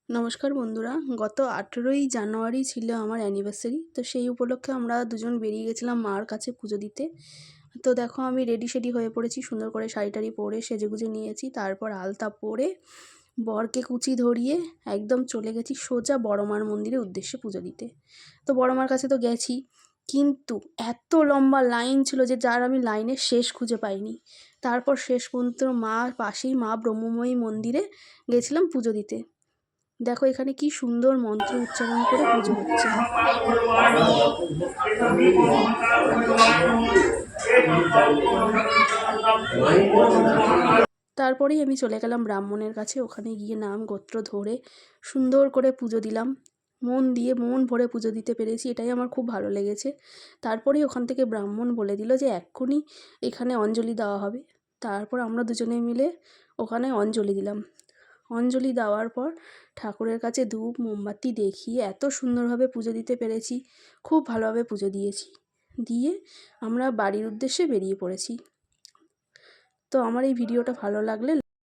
নমস্কার বন্ধুরা, গত 18ই জানুয়ারি ছিল আমার অ্যানিভার্সারি। তো সেই উপলক্ষে আমরা দুজন বেরিয়ে গেছিলাম মার কাছে পুজো দিতে। তো দেখো আমি রেডি হয়ে পড়েছি, সুন্দর করে শাড়ি টাড়ি পরে সেজেগুজে নিয়েছি। তারপর আলতা পরে বরকে কুচি ধরিয়ে একদম চলে গেছি সোজা বড় মার মন্দিরের উদ্দেশ্যে পুজো দিতে। তো বড় মার কাছে তো গেছি, কিন্তু এত লম্বা লাইন ছিল যে যার আমি লাইনের শেষ খুঁজে পাইনি। তারপর শেষ পর্যন্ত পাশেই মা ব্রহ্মময়ী মন্দিরে গেছিলাম পুজো দিতে। দেখো এখানে কি সুন্দর মন্ত্র উচ্চারণ করে পুজো হচ্ছে। তারপরেই আমি চলে গেলাম ব্রাহ্মণের কাছে। ওখানে গিয়ে নাম গোত্র ধরে সুন্দর করে পুজো দিলাম। মন দিয়ে মন ভরে পুজো দিতে পেরেছি, এটাই আমার খুব ভালো লেগেছে। তারপরেই ওখান থেকে ব্রাহ্মণ বলে দিল যে এক্ষুনি এখানে অঞ্জলি দেওয়া হবে। তারপর আমরা দুজনে মিলে ওখানে অঞ্জলি দিলাম। অঞ্জলি দেওয়ার পর ঠাকুরের কাছে ধূপ মোমবাতি দেখিয়ে এত সুন্দরভাবে পুজো দিতে পেরেছি, খুব ভালোভাবে পুজো দিয়েছি। দিয়ে আমরা বাড়ির উদ্দেশ্যে বেরিয়ে পড়েছি। তো আমার এই ভিডিওটা ভালো লাগলে